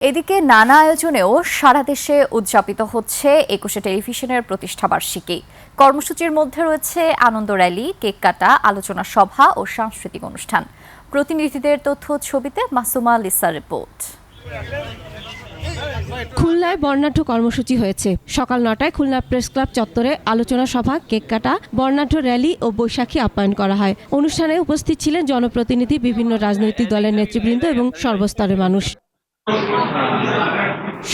এদিকে নানা আয়োজনেও সারা দেশে উদযাপিত হচ্ছে ২১শে টেলিভিশনের প্রতিষ্ঠাবার্ষিকী। কর্মসূচির মধ্যে রয়েছে আনন্দ র্যালি, কেক কাটা, আলোচনা সভা ও সাংস্কৃতিক অনুষ্ঠান। প্রতিনিধিদের তথ্য ছবিতে মাসুমা লিসার রিপোর্ট। খুলনায় বর্ণাঢ্য কর্মসূচি হয়েছে। সকাল ৯টায় খুলনা প্রেস ক্লাব চত্বরে আলোচনা সভা, কেক কাটা, বর্ণাঢ্য র্যালি ও বৈশাখী আপ্যায়ন করা হয়। অনুষ্ঠানে উপস্থিত ছিলেন জনপ্রতিনিধি, বিভিন্ন রাজনৈতিক দলের নেতৃবৃন্দ এবং সর্বস্তরের মানুষ।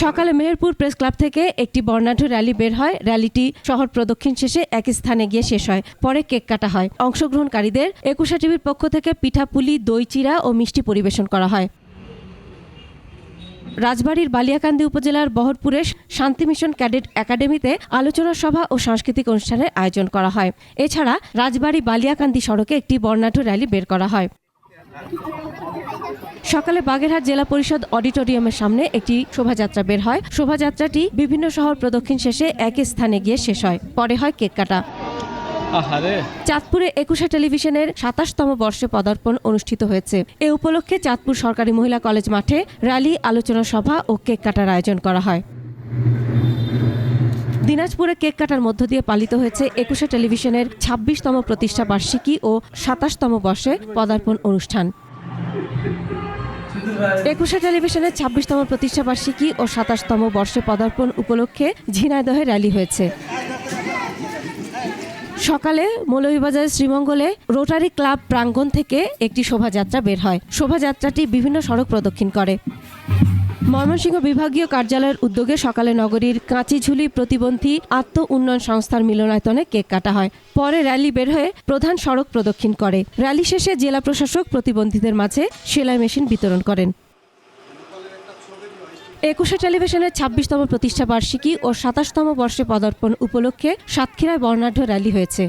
সকালে মেহেরপুর প্রেস ক্লাব থেকে একটি বর্ণাঢ্য র্যালি বের হয়। র্যালিটি শহর প্রদক্ষিণ শেষে একই স্থানে গিয়ে শেষ হয়। পরে কেক কাটা হয়। অংশগ্রহণকারীদের ২১শে টিভির পক্ষ থেকে পিঠাপুলি, দই চিড়া ও মিষ্টি পরিবেশন করা হয়। রাজবাড়ীর বালিয়াকান্দি উপজেলার বহরপুরে শান্তি মিশন ক্যাডেট একাডেমিতে আলোচনা সভা ও সাংস্কৃতিক অনুষ্ঠানের আয়োজন করা হয়। এছাড়া রাজবাড়ী বালিয়াকান্দি সড়কে একটি বর্ণাঢ্য র্যালি বের করা হয়। সকালে বাগেরহাট জেলা পরিষদ অডিটোরিয়ামের সামনে একটি শোভাযাত্রা বের হয়। শোভাযাত্রাটি বিভিন্ন শহর প্রদক্ষিণ শেষে একই স্থানে গিয়ে শেষ হয়। পরে হয় কেক কাটা। চাঁদপুরে ২১শে টেলিভিশনের ২৭তম বর্ষে পদার্পণ অনুষ্ঠিত হয়েছে। এ উপলক্ষে চাঁদপুর সরকারি মহিলা কলেজ মাঠে র্যালি, আলোচনা সভা ও কেক কাটার আয়োজন করা হয়। দিনাজপুরে কেক কাটার মধ্য দিয়ে পালিত হয়েছে ২১শে টেলিভিশনের ২৬তম প্রতিষ্ঠা বার্ষিকী ও ২৭তম বর্ষে পদার্পণ অনুষ্ঠান। ২১শে টেলিভিশনের ২৬তম প্রতিষ্ঠা বার্ষিকী ও ২৭তম বর্ষে পদার্পণ উপলক্ষে ঝিনাইদহে র্যালি হয়েছে। সকালে মৌলভীবাজারের শ্রীমঙ্গলে রোটারি ক্লাব প্রাঙ্গণ থেকে একটি শোভাযাত্রা বের হয়। শোভাযাত্রাটি বিভিন্ন সড়ক প্রদক্ষিণ করে। ময়মনসিংহ বিভাগীয় কার্যালয়ের উদ্যোগে সকালে নগরীর কাঁচিঝুলি প্রতিবন্ধী আত্ম উন্নয়ন সংস্থার মিলনায়তনে কেক কাটা হয়। পরে র্যালি বের হয়ে প্রধান সড়ক প্রদক্ষিণ করে। র্যালি শেষে জেলা প্রশাসক প্রতিবন্ধীদের মাঝে সেলাই মেশিন বিতরণ করেন। ২১শে টেলিভিশনের ২৬তম প্রতিষ্ঠা বার্ষিকী ও ২৭তম বর্ষে পদার্পণ উপলক্ষে সাতক্ষীরায় বর্ণাঢ্য র্যালি হয়েছে।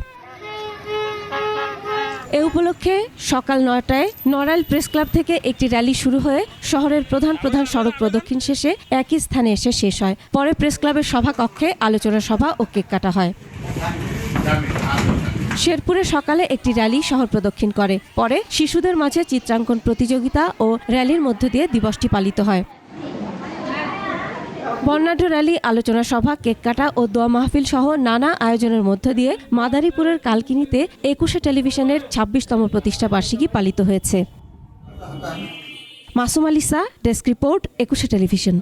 এ উপলক্ষে সকাল ৯টায় নড়াইল প্রেস ক্লাব থেকে একটি র্যালি শুরু হয়ে শহরের প্রধান সড়ক প্রদক্ষিণ শেষে একই স্থানে এসে শেষ হয়। পরে প্রেস ক্লাবের সভাকক্ষে আলোচনা সভা ও কেক কাটা হয়। শেরপুরে সকালে একটি র্যালি শহর প্রদক্ষিণ করে। পরে শিশুদের মাঝে চিত্রাঙ্কন প্রতিযোগিতা ও র্যালির মধ্য দিয়ে দিবসটি পালিত হয়। বর্ণাঢ্য র্যালি, আলোচনা সভা, কেক কাটা ও দোয়া মাহফিল সহ নানা আয়োজনের মধ্য দিয়ে মাদারীপুরের কালকিনিতে ২১শে টেলিভিশনের ২৬তম প্রতিষ্ঠা বার্ষিকী পালিত হয়েছে। মাসুমা লিসা, ডেস্ক রিপোর্ট, ২১শে টেলিভিশন।